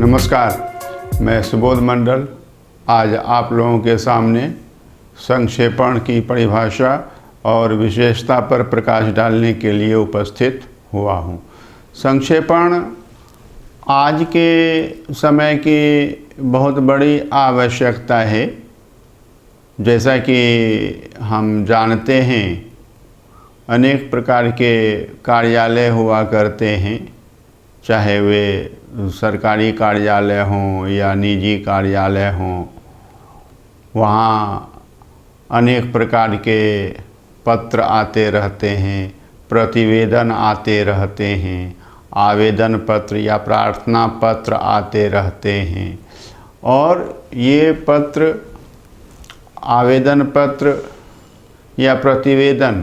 नमस्कार, मैं सुबोध मंडल आज आप लोगों के सामने संक्षेपण की परिभाषा और विशेषता पर प्रकाश डालने के लिए उपस्थित हुआ हूँ। संक्षेपण आज के समय की बहुत बड़ी आवश्यकता है। जैसा कि हम जानते हैं, अनेक प्रकार के कार्यालय हुआ करते हैं, चाहे वे सरकारी कार्यालय हों या निजी कार्यालय हों। वहाँ अनेक प्रकार के पत्र आते रहते हैं, प्रतिवेदन आते रहते हैं, आवेदन पत्र या प्रार्थना पत्र आते रहते हैं। और ये पत्र, आवेदन पत्र या प्रतिवेदन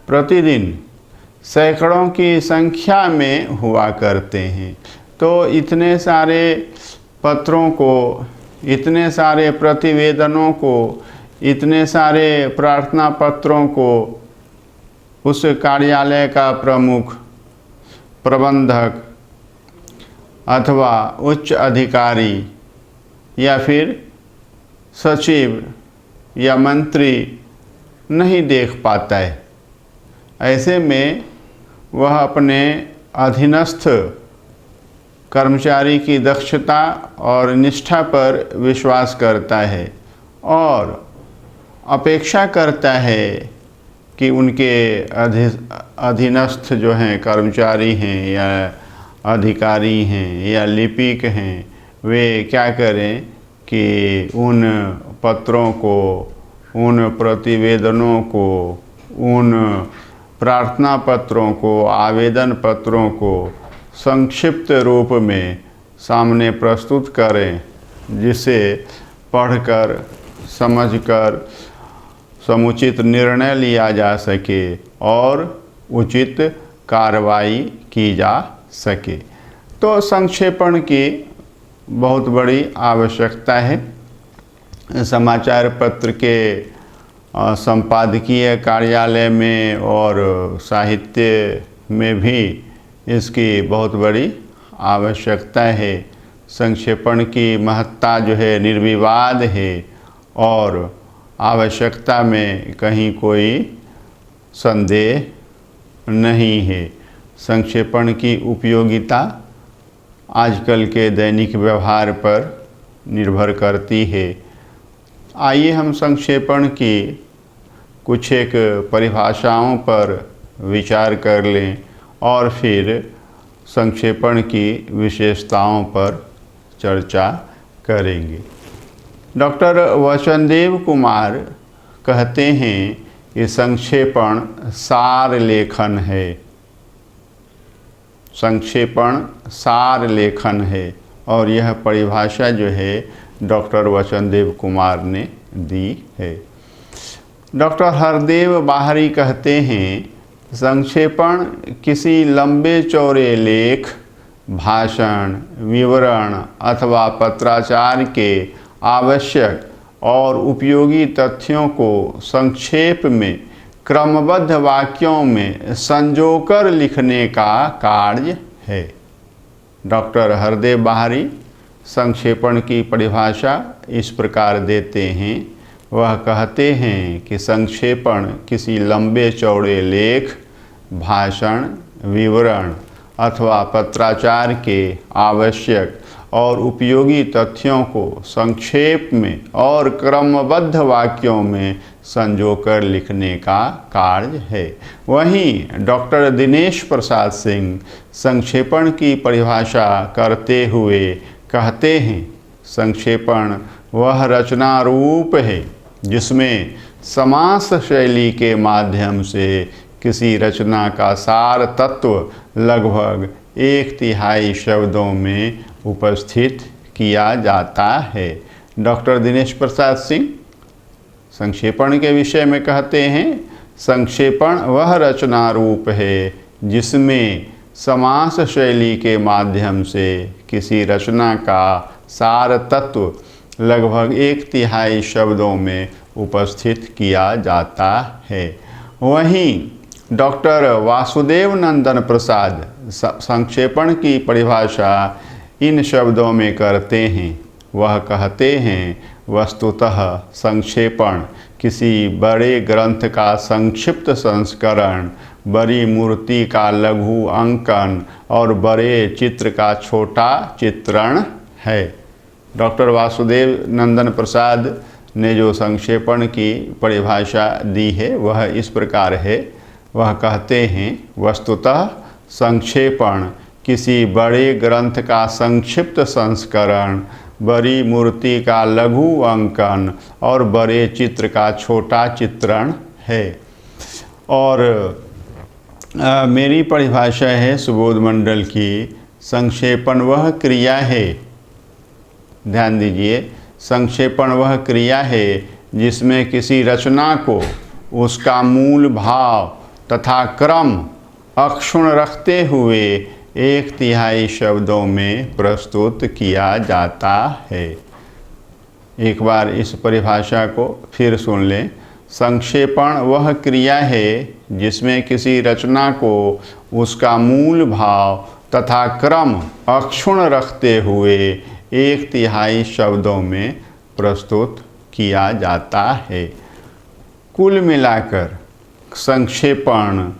प्रतिदिन सैकड़ों की संख्या में हुआ करते हैं। तो इतने सारे पत्रों को, इतने सारे प्रतिवेदनों को, इतने सारे प्रार्थना पत्रों को उस कार्यालय का प्रमुख, प्रबंधक अथवा उच्च अधिकारी या फिर सचिव या मंत्री नहीं देख पाता है। ऐसे में वह अपने अधीनस्थ कर्मचारी की दक्षता और निष्ठा पर विश्वास करता है और अपेक्षा करता है कि उनके अधीनस्थ जो हैं कर्मचारी हैं या अधिकारी हैं या लिपिक हैं, वे क्या करें कि उन पत्रों को, उन प्रतिवेदनों को, उन प्रार्थना पत्रों को, आवेदन पत्रों को संक्षिप्त रूप में सामने प्रस्तुत करें, जिसे पढ़कर, समझकर समुचित निर्णय लिया जा सके और उचित कार्रवाई की जा सके। तो संक्षेपण की बहुत बड़ी आवश्यकता है। समाचार पत्र के संपादकीय कार्यालय में और साहित्य में भी इसकी बहुत बड़ी आवश्यकता है। संक्षेपण की महत्ता जो है निर्विवाद है और आवश्यकता में कहीं कोई संदेह नहीं है। संक्षेपण की उपयोगिता आजकल के दैनिक व्यवहार पर निर्भर करती है। आइए हम संक्षेपण की कुछ एक परिभाषाओं पर विचार कर लें और फिर संक्षेपण की विशेषताओं पर चर्चा करेंगे। डॉक्टर वचनदेव कुमार कहते हैं कि संक्षेपण सार लेखन है। संक्षेपण सार लेखन है और यह परिभाषा जो है डॉक्टर वचनदेव कुमार ने दी है। डॉक्टर हरदेव बाहरी कहते हैं, संक्षेपण किसी लंबे चौड़े लेख, भाषण, विवरण अथवा पत्राचार के आवश्यक और उपयोगी तथ्यों को संक्षेप में क्रमबद्ध वाक्यों में संजोकर लिखने का कार्य है। डॉक्टर हरदेव बाहरी संक्षेपण की परिभाषा इस प्रकार देते हैं। वह कहते हैं कि संक्षेपण किसी लंबे चौड़े लेख, भाषण, विवरण अथवा पत्राचार के आवश्यक और उपयोगी तथ्यों को संक्षेप में और क्रमबद्ध वाक्यों में संजोकर लिखने का कार्य है। वहीं डॉक्टर दिनेश प्रसाद सिंह संक्षेपण की परिभाषा करते हुए कहते हैं, संक्षेपण वह रचना रूप है जिसमें समास शैली के माध्यम से किसी रचना का सार तत्व लगभग 1/3 शब्दों में उपस्थित किया जाता है। डॉक्टर दिनेश प्रसाद सिंह संक्षेपण के विषय में कहते हैं, संक्षेपण वह रचना रूप है जिसमें समास शैली के माध्यम से किसी रचना का सार तत्व लगभग 1/3 शब्दों में उपस्थित किया जाता है। वहीं डॉक्टर वासुदेव नंदन प्रसाद संक्षेपण की परिभाषा इन शब्दों में करते हैं। वह कहते हैं वस्तुतः संक्षेपण किसी बड़े ग्रंथ का संक्षिप्त संस्करण, बड़ी मूर्ति का लघु अंकन और बड़े चित्र का छोटा चित्रण है। डॉक्टर वासुदेव नंदन प्रसाद ने जो संक्षेपण की परिभाषा दी है वह इस प्रकार है। वह कहते हैं वस्तुतः संक्षेपण किसी बड़े ग्रंथ का संक्षिप्त संस्करण, बड़ी मूर्ति का लघु अंकन और बड़े चित्र का छोटा चित्रण है। और मेरी परिभाषा है सुबोध मंडल की, संक्षेपण वह क्रिया है, ध्यान दीजिए, संक्षेपण वह क्रिया है जिसमें किसी रचना को उसका मूल भाव तथा क्रम अक्षुण्ण रखते हुए 1/3 शब्दों में प्रस्तुत किया जाता है। एक बार इस परिभाषा को फिर सुन लें। संक्षेपण वह क्रिया है जिसमें किसी रचना को उसका मूल भाव तथा क्रम अक्षुण्ण रखते हुए 1/3 शब्दों में प्रस्तुत किया जाता है। कुल मिलाकर संक्षेपण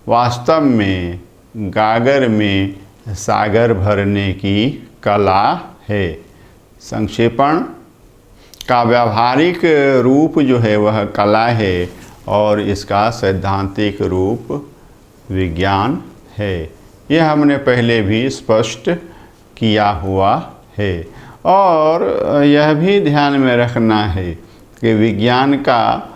वास्तव में गागर में सागर भरने की कला है। संक्षेपण का व्यावहारिक रूप जो है वह कला है और इसका सैद्धांतिक रूप विज्ञान है। यह हमने पहले भी स्पष्ट किया हुआ है। और यह भी ध्यान में रखना है कि विज्ञान का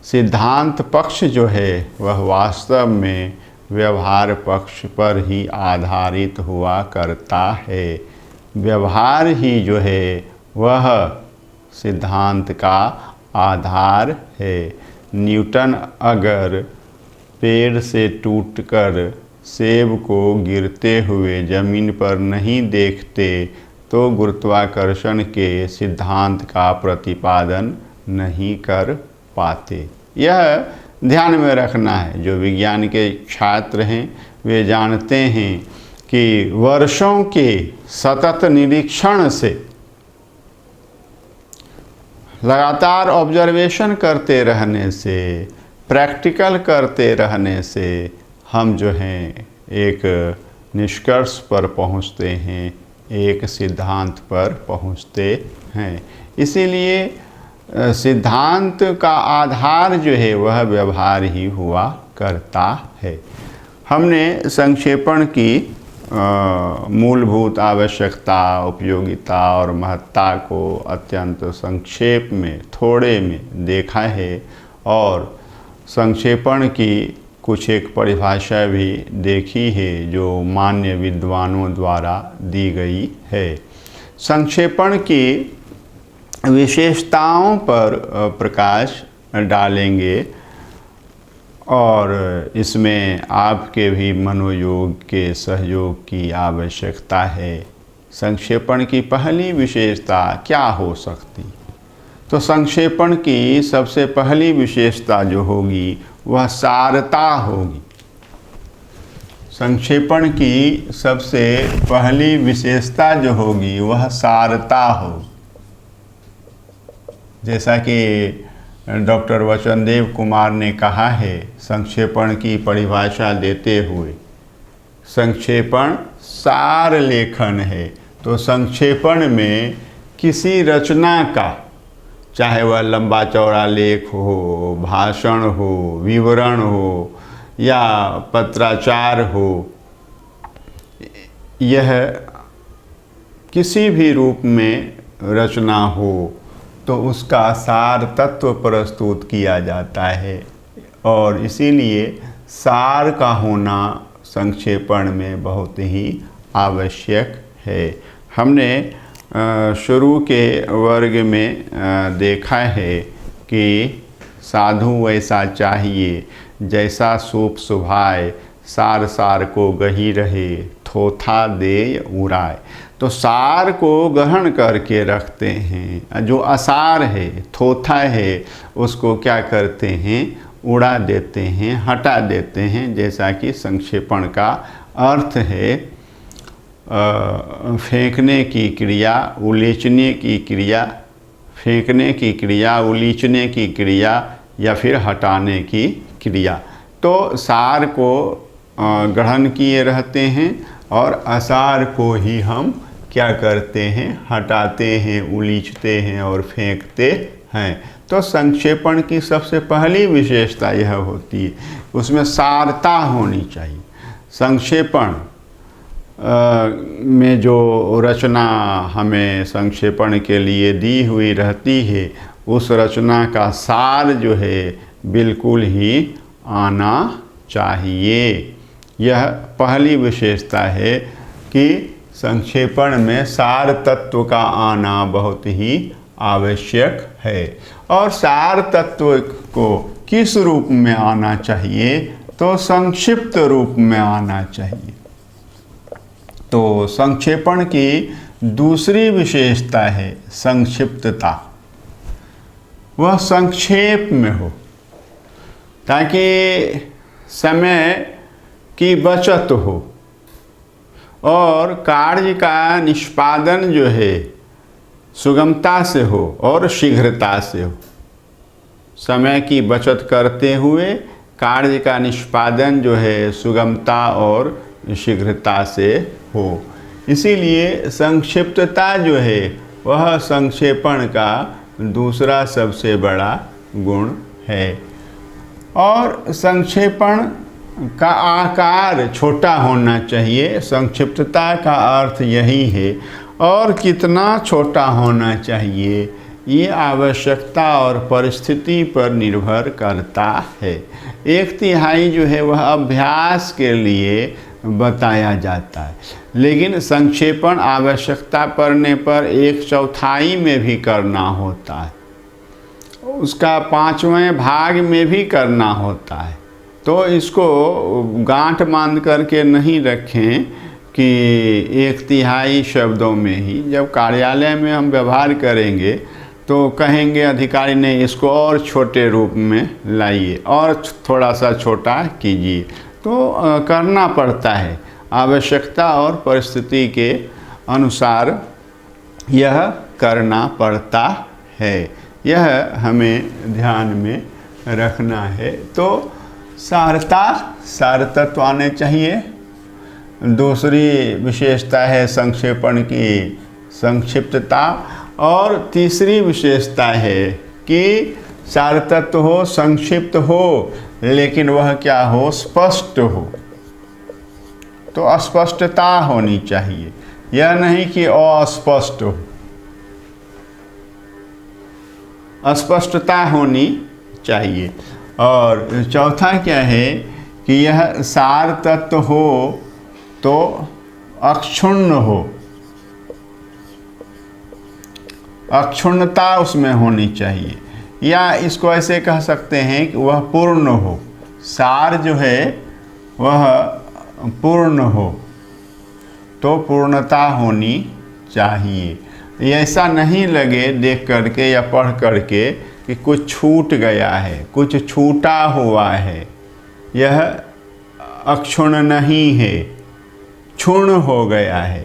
सिद्धांत पक्ष जो है वह वास्तव में व्यवहार पक्ष पर ही आधारित हुआ करता है। व्यवहार ही जो है वह सिद्धांत का आधार है। न्यूटन अगर पेड़ से टूटकर सेब को गिरते हुए ज़मीन पर नहीं देखते तो गुरुत्वाकर्षण के सिद्धांत का प्रतिपादन नहीं कर पाते। यह ध्यान में रखना है। जो विज्ञान के छात्र हैं वे जानते हैं कि वर्षों के सतत निरीक्षण से, लगातार ऑब्जर्वेशन करते रहने से, प्रैक्टिकल करते रहने से हम जो हैं एक निष्कर्ष पर पहुंचते हैं, एक सिद्धांत पर पहुंचते हैं। इसीलिए सिद्धांत का आधार जो है वह व्यवहार ही हुआ करता है। हमने संक्षेपण की मूलभूत आवश्यकता, उपयोगिता और महत्ता को अत्यंत संक्षेप में, थोड़े में देखा है और संक्षेपण की कुछ एक परिभाषा भी देखी है जो मान्य विद्वानों द्वारा दी गई है। संक्षेपण की विशेषताओं पर प्रकाश डालेंगे और इसमें आपके भी मनोयोग के सहयोग की आवश्यकता है। संक्षेपण की पहली विशेषता क्या हो सकती? तो संक्षेपण की सबसे पहली विशेषता जो होगी वह सारता होगी। संक्षेपण की सबसे पहली विशेषता जो होगी वह सारता होगी। जैसा कि डॉक्टर वचनदेव कुमार ने कहा है संक्षेपण की परिभाषा देते हुए, संक्षेपण सार लेखन है। तो संक्षेपण में किसी रचना का, चाहे वह लंबा चौड़ा लेख हो, भाषण हो, विवरण हो या पत्राचार हो, यह किसी भी रूप में रचना हो तो उसका सार तत्व प्रस्तुत किया जाता है और इसीलिए सार का होना संक्षेपण में बहुत ही आवश्यक है। हमने शुरू के वर्ग में देखा है कि साधु वैसा चाहिए जैसा सूप सुभाए, सार सार को गही रहे, थोथा दे उड़ाए। तो सार को ग्रहण करके रखते हैं, जो असार है, थोथा है, उसको क्या करते हैं, उड़ा देते हैं, हटा देते हैं, जैसा कि संक्षेपण का अर्थ है। फेंकने की क्रिया, उलीचने की क्रिया, फेंकने की क्रिया, उलीचने की क्रिया या फिर हटाने की क्रिया। तो सार को ग्रहण किए रहते हैं और असार को ही हम क्या करते हैं, हटाते हैं, उलीचते हैं और फेंकते हैं। तो संक्षेपण की सबसे पहली विशेषता यह होती है, उसमें सारता होनी चाहिए। संक्षेपण में जो रचना हमें संक्षेपण के लिए दी हुई रहती है, उस रचना का सार जो है बिल्कुल ही आना चाहिए। यह पहली विशेषता है कि संक्षेपण में सार तत्व का आना बहुत ही आवश्यक है। और सार तत्व को किस रूप में आना चाहिए, तो संक्षिप्त रूप में आना चाहिए। तो संक्षेपण की दूसरी विशेषता है संक्षिप्तता। वह संक्षेप में हो ताकि समय की बचत हो और कार्य का निष्पादन जो है सुगमता से हो और शीघ्रता से हो। समय की बचत करते हुए कार्य का निष्पादन जो है सुगमता और शीघ्रता से हो। इसीलिए संक्षिप्तता जो है वह संक्षेपण का दूसरा सबसे बड़ा गुण है। और संक्षेपण का आकार छोटा होना चाहिए। संक्षिप्तता का अर्थ यही है। और कितना छोटा होना चाहिए, ये आवश्यकता और परिस्थिति पर निर्भर करता है। 1/3 जो है वह अभ्यास के लिए बताया जाता है, लेकिन संक्षेपण आवश्यकता पड़ने पर 1/4 में भी करना होता है, उसका 5वें भाग में भी करना होता है। तो इसको गांठ बांध करके नहीं रखें कि 1/3 शब्दों में ही। जब कार्यालय में हम व्यवहार करेंगे तो कहेंगे अधिकारी ने इसको और छोटे रूप में लाइए और थोड़ा सा छोटा कीजिए। तो करना पड़ता है, आवश्यकता और परिस्थिति के अनुसार यह करना पड़ता है। यह हमें ध्यान में रखना है। तो सारतत्व आने चाहिए। दूसरी विशेषता है संक्षेपण की संक्षिप्तता। और तीसरी विशेषता है कि सारतत्व हो, संक्षिप्त हो, लेकिन वह क्या हो, स्पष्ट हो। तो अस्पष्टता होनी चाहिए, यह नहीं कि अस्पष्ट हो। अस्पष्टता होनी चाहिए। और चौथा क्या है कि यह सार तत्व हो तो अक्षुण्ण हो, अक्षुण्णता उसमें होनी चाहिए। या इसको ऐसे कह सकते हैं कि वह पूर्ण हो। सार जो है वह पूर्ण हो, तो पूर्णता होनी चाहिए। ऐसा नहीं लगे देख करके या पढ़ करके कि कुछ छूट गया है, कुछ छूटा हुआ है। यह अक्षुण्ण नहीं है, क्षुण्ण हो गया है।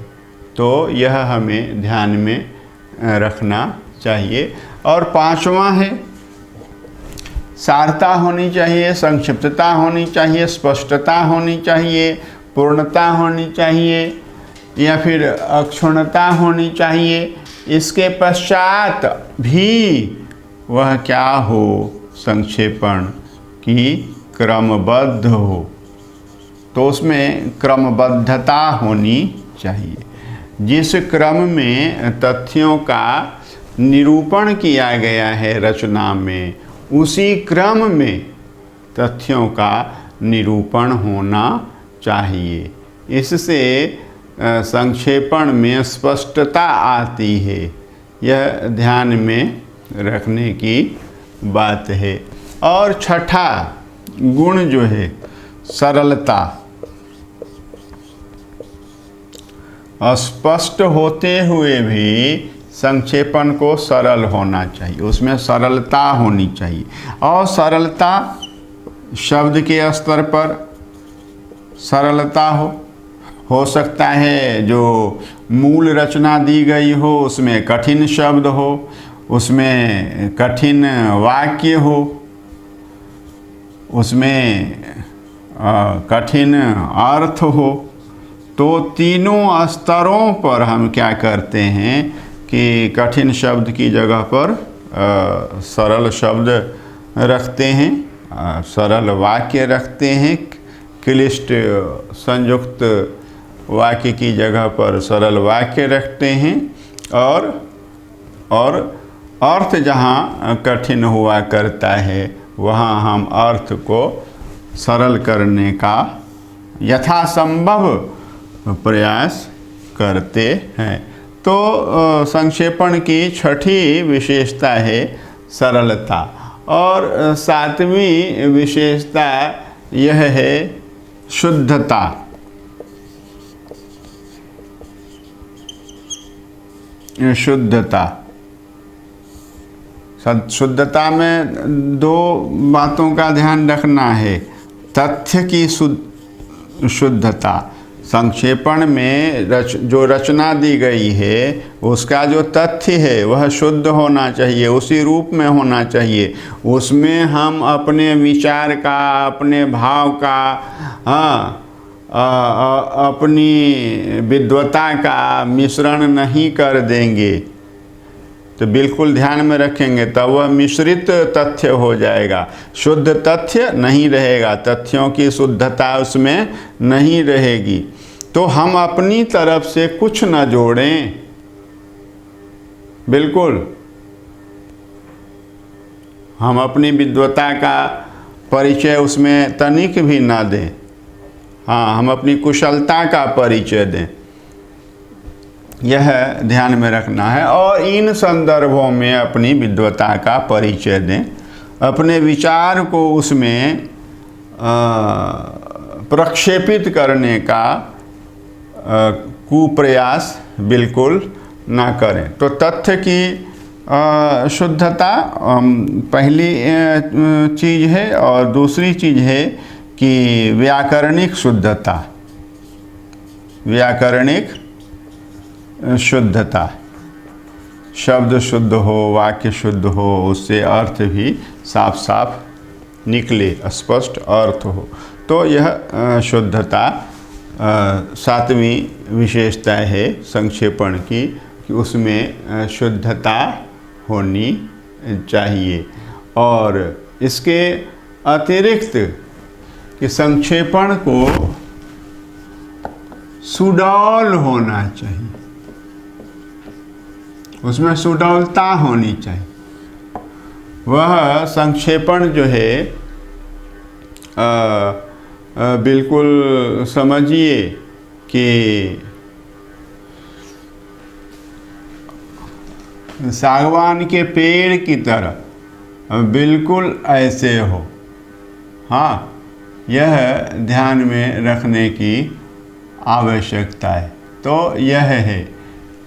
तो यह हमें ध्यान में रखना चाहिए। और 5वां है सारता होनी चाहिए, संक्षिप्तता होनी चाहिए, स्पष्टता होनी चाहिए, पूर्णता होनी चाहिए या फिर अक्षुण्णता होनी चाहिए। इसके पश्चात भी वह क्या हो, संक्षेपण की क्रमबद्ध हो। तो उसमें क्रमबद्धता होनी चाहिए। जिस क्रम में तथ्यों का निरूपण किया गया है रचना में, उसी क्रम में तथ्यों का निरूपण होना चाहिए। इससे संक्षेपण में स्पष्टता आती है। यह ध्यान में रखने की बात है। और छठा गुण जो है सरलता। स्पष्ट होते हुए भी संक्षेपण को सरल होना चाहिए, उसमें सरलता होनी चाहिए। और सरलता शब्द के स्तर पर सरलता हो हो सकता है जो मूल रचना दी गई हो उसमें कठिन शब्द हो, उसमें कठिन वाक्य हो, उसमें कठिन अर्थ हो। तो तीनों स्तरों पर हम क्या करते हैं कि कठिन शब्द की जगह पर सरल शब्द रखते हैं, सरल वाक्य रखते हैं, क्लिष्ट संयुक्त वाक्य की जगह पर सरल वाक्य रखते हैं, और अर्थ जहाँ कठिन हुआ करता है वहाँ हम अर्थ को सरल करने का यथासंभव प्रयास करते हैं। तो संक्षेपण की छठी विशेषता है सरलता, और सातवीं विशेषता यह है शुद्धता। शुद्धता में दो बातों का ध्यान रखना है। तथ्य की शुद्धता, संक्षेपण में जो रचना दी गई है उसका जो तथ्य है वह शुद्ध होना चाहिए, उसी रूप में होना चाहिए। उसमें हम अपने विचार का, अपने भाव का, अपनी विद्वता का मिश्रण नहीं कर देंगे, तो बिल्कुल ध्यान में रखेंगे, तब वह मिश्रित तथ्य हो जाएगा, शुद्ध तथ्य नहीं रहेगा, तथ्यों की शुद्धता उसमें नहीं रहेगी। तो हम अपनी तरफ से कुछ न जोड़ें, बिल्कुल हम अपनी विद्वता का परिचय उसमें तनिक भी ना दें। हाँ, हम अपनी कुशलता का परिचय दें, यह ध्यान में रखना है। और इन संदर्भों में अपनी विद्वता का परिचय दें, अपने विचार को उसमें प्रक्षेपित करने का कुप्रयास बिल्कुल ना करें। तो तथ्य की शुद्धता पहली चीज़ है, और दूसरी चीज़ है कि व्याकरणिक शुद्धता, व्याकरणिक शुद्धता, शब्द शुद्ध हो, वाक्य शुद्ध हो, उससे अर्थ भी साफ साफ निकले, स्पष्ट अर्थ हो। तो यह शुद्धता सातवीं विशेषता है संक्षेपण की, कि उसमें शुद्धता होनी चाहिए। और इसके अतिरिक्त कि संक्षेपण को सुडौल होना चाहिए, उसमें सुडौलता होनी चाहिए। वह संक्षेपण जो है बिल्कुल समझिए कि सागवान के पेड़ की तरह बिल्कुल ऐसे हो। हाँ, यह ध्यान में रखने की आवश्यकता है। तो यह है,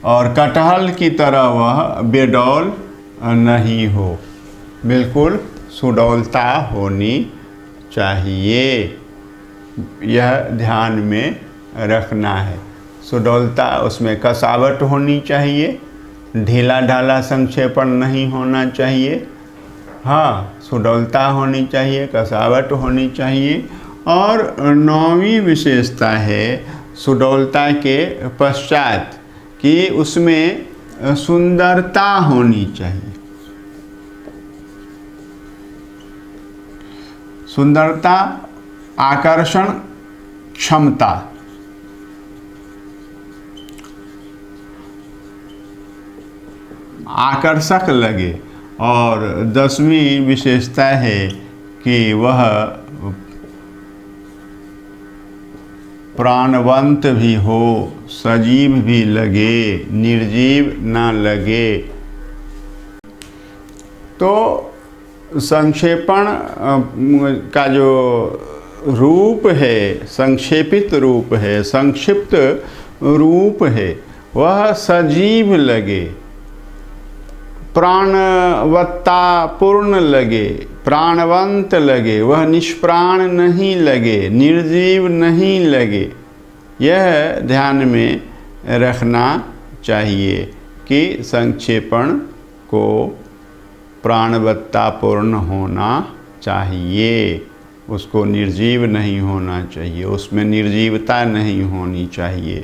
और कटहल की तरह वह बेडौल नहीं हो, बिल्कुल सुडौलता होनी चाहिए, यह ध्यान में रखना है। सुडौलता, उसमें कसावट होनी चाहिए, ढीला ढाला संक्षेपण नहीं होना चाहिए। हाँ, सुडौलता होनी चाहिए, कसावट होनी चाहिए। और नौवीं विशेषता है सुडौलता के पश्चात कि उसमें सुंदरता होनी चाहिए। सुंदरता, आकर्षण क्षमता, आकर्षक लगे। और 10वीं विशेषता है कि वह प्राणवंत भी हो, सजीव भी लगे, निर्जीव ना लगे। तो संक्षेपण का जो रूप है, संक्षेपित रूप है, संक्षिप्त रूप है, वह सजीव लगे, प्राणवत्ता पूर्ण लगे, प्राणवंत लगे, वह निष्प्राण नहीं लगे, निर्जीव नहीं लगे। यह ध्यान में रखना चाहिए कि संक्षेपण को प्राणवत्तापूर्ण होना चाहिए, उसको निर्जीव नहीं होना चाहिए, उसमें निर्जीवता नहीं होनी चाहिए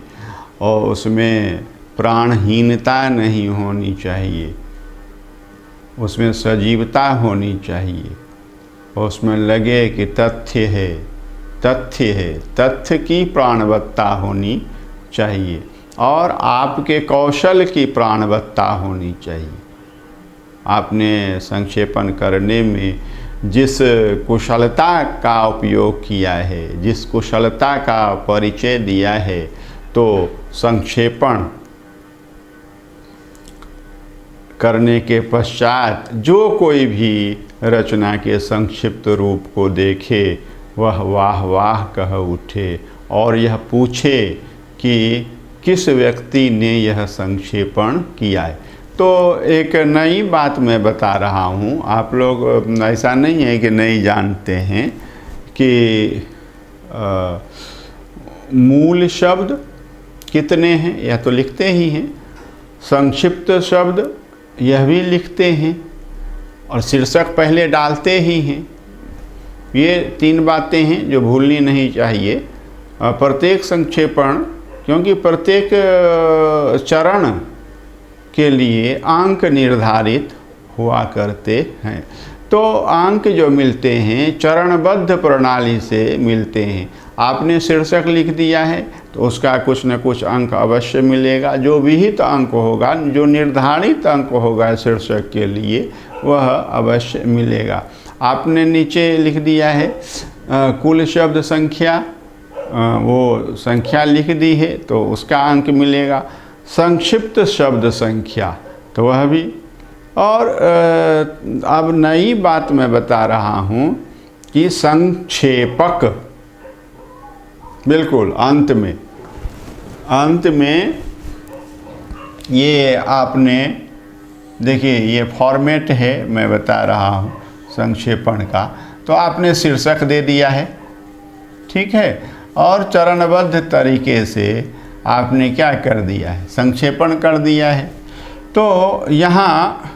और उसमें प्राणहीनता नहीं होनी चाहिए, उसमें सजीवता होनी चाहिए और उसमें लगे कि तथ्य है, तथ्य है, तथ्य की प्राणवत्ता होनी चाहिए और आपके कौशल की प्राणवत्ता होनी चाहिए। आपने संक्षेपण करने में जिस कुशलता का उपयोग किया है, जिस कुशलता का परिचय दिया है, तो संक्षेपण करने के पश्चात जो कोई भी रचना के संक्षिप्त रूप को देखे वह वाह वाह कह उठे और यह पूछे कि किस व्यक्ति ने यह संक्षेपण किया है। तो एक नई बात मैं बता रहा हूँ, आप लोग ऐसा नहीं है कि नहीं जानते हैं कि मूल शब्द कितने हैं, यह तो लिखते ही हैं, संक्षिप्त शब्द यह भी लिखते हैं और शीर्षक पहले डालते ही हैं। ये 3 बातें हैं जो भूलनी नहीं चाहिए। प्रत्येक संक्षेपण, क्योंकि प्रत्येक चरण के लिए अंक निर्धारित हुआ करते हैं, तो अंक जो मिलते हैं चरणबद्ध प्रणाली से मिलते हैं। आपने शीर्षक लिख दिया है तो उसका कुछ न कुछ अंक अवश्य मिलेगा, जो विहित अंक होगा, जो निर्धारित अंक होगा शीर्षक के लिए वह अवश्य मिलेगा। आपने नीचे लिख दिया है कुल शब्द संख्या, वो संख्या लिख दी है तो उसका अंक मिलेगा। संक्षिप्त शब्द संख्या तो वह भी। और अब नई बात मैं बता रहा हूँ कि संक्षेपक, बिल्कुल अंत में ये आपने देखिए, ये फॉर्मेट है मैं बता रहा हूँ संक्षेपण का, तो आपने शीर्षक दे दिया है, ठीक है, और चरणबद्ध तरीके से आपने क्या कर दिया है, संक्षेपण कर दिया है। तो यहाँ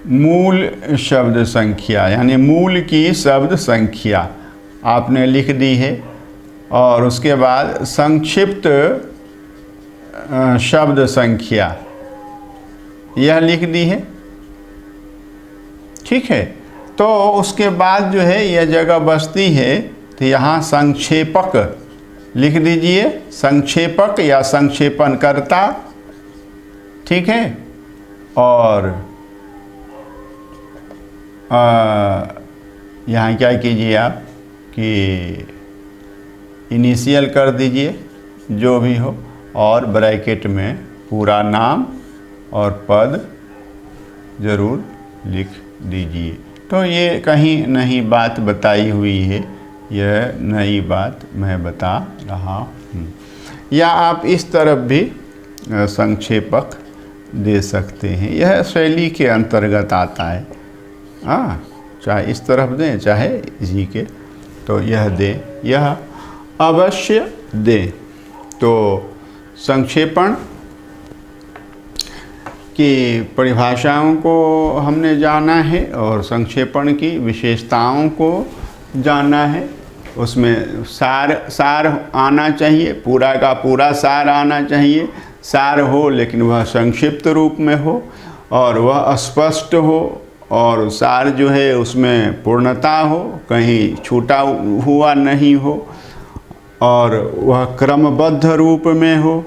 मूल शब्द संख्या यानी मूल की शब्द संख्या आपने लिख दी है और उसके बाद संक्षिप्त शब्द संख्या यह लिख दी है, ठीक है। तो उसके बाद जो है यह जगह बचती है, तो यहाँ संक्षेपक लिख दीजिए, संक्षेपक या संक्षेपणकर्ता, ठीक है। और यहाँ क्या कीजिए आप कि इनिशियल कर दीजिए जो भी हो और ब्रैकेट में पूरा नाम और पद ज़रूर लिख दीजिए। तो ये कहीं नई बात बताई हुई है, यह नई बात मैं बता रहा हूँ। या आप इस तरफ भी संक्षेपक दे सकते हैं, यह शैली के अंतर्गत आता है। हाँ, चाहे इस तरफ दें चाहे इसी के, तो यह दें, यह अवश्य दें। तो संक्षेपण की परिभाषाओं को हमने जाना है और संक्षेपण की विशेषताओं को जाना है। उसमें सार आना चाहिए, पूरा का पूरा सार आना चाहिए। सार हो लेकिन वह संक्षिप्त रूप में हो और वह स्पष्ट हो, और सार जो है उसमें पूर्णता हो, कहीं छूटा हुआ नहीं हो, और वह क्रमबद्ध रूप में हो,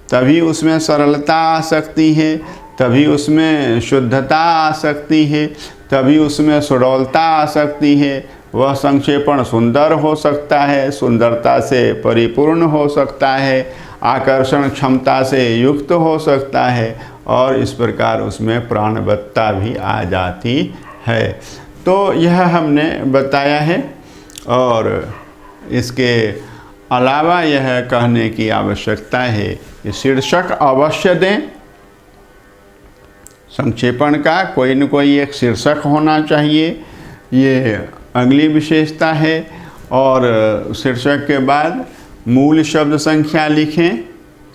तभी उसमें सरलता आ सकती है, तभी उसमें शुद्धता आ सकती है, तभी उसमें सुडौलता आ सकती है। वह संक्षेपण सुंदर हो सकता है, सुंदरता से परिपूर्ण हो सकता है, आकर्षण क्षमता से युक्त हो सकता है, और इस प्रकार उसमें प्राणवत्ता भी आ जाती है। तो यह हमने बताया है। और इसके अलावा यह कहने की आवश्यकता है कि शीर्षक अवश्य दें। संक्षेपण का कोई न कोई एक शीर्षक होना चाहिए, ये अगली विशेषता है। और शीर्षक के बाद मूल शब्द संख्या लिखें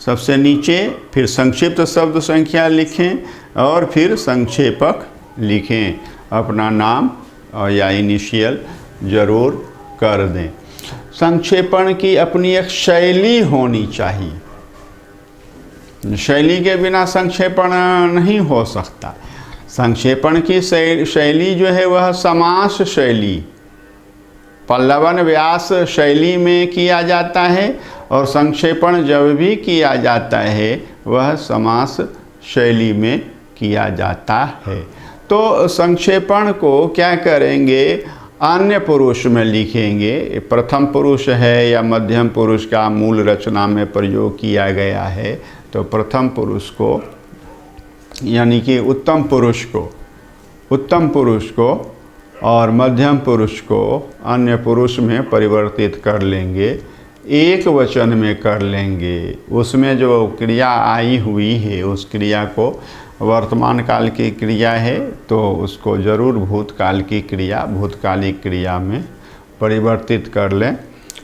सबसे नीचे, फिर संक्षिप्त शब्द संख्या लिखें और फिर संक्षेपक लिखें। अपना नाम या इनिशियल ज़रूर कर दें। संक्षेपण की अपनी एक शैली होनी चाहिए। शैली के बिना संक्षेपण नहीं हो सकता। संक्षेपण की शैली जो है वह समास शैली, पल्लवन व्यास शैली में किया जाता है और संक्षेपण जब भी किया जाता है वह समास शैली में किया जाता है। तो संक्षेपण को क्या करेंगे, अन्य पुरुष में लिखेंगे। प्रथम पुरुष है या मध्यम पुरुष का मूल रचना में प्रयोग किया गया है, तो प्रथम पुरुष को यानी कि उत्तम पुरुष को और मध्यम पुरुष को अन्य पुरुष में परिवर्तित कर लेंगे, एक वचन में कर लेंगे। उसमें जो क्रिया आई हुई है उस क्रिया को वर्तमान काल की क्रिया है तो उसको ज़रूर भूतकाल की क्रिया, भूतकालिक क्रिया में परिवर्तित कर लें।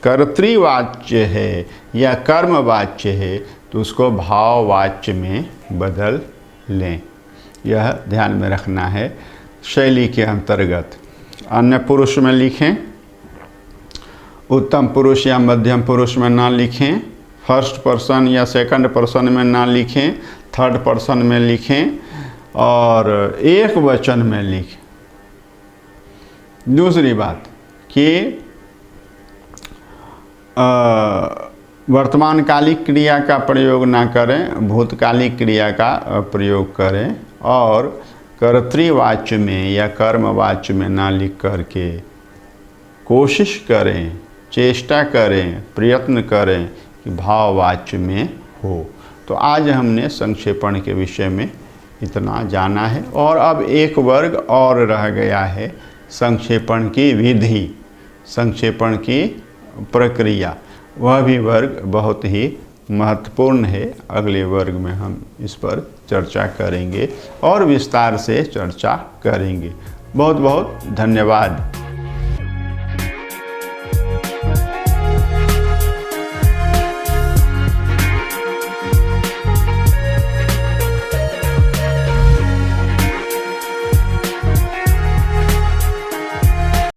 कर्तृवाच्य है या कर्मवाच्य है तो उसको भाववाच्य में बदल लें। यह ध्यान में रखना है शैली के अंतर्गत। अन्य पुरुष में लिखें, उत्तम पुरुष या मध्यम पुरुष में ना लिखें, फर्स्ट पर्सन या सेकंड पर्सन में ना लिखें, थर्ड पर्सन में लिखें और एक वचन में लिखें। दूसरी बात कि वर्तमानकालिक क्रिया का प्रयोग ना करें, भूतकालिक क्रिया का प्रयोग करें और कर्तृवाच्य में या कर्मवाच्य में ना लिख करके कोशिश करें, चेष्टा करें, प्रयत्न करें कि भाववाच्य में हो। तो आज हमने संक्षेपण के विषय में इतना जाना है और अब एक वर्ग और रह गया है, संक्षेपण की विधि, संक्षेपण की प्रक्रिया। वह भी वर्ग बहुत ही महत्वपूर्ण है। अगले वर्ग में हम इस पर चर्चा करेंगे और विस्तार से चर्चा करेंगे। बहुत बहुत धन्यवाद।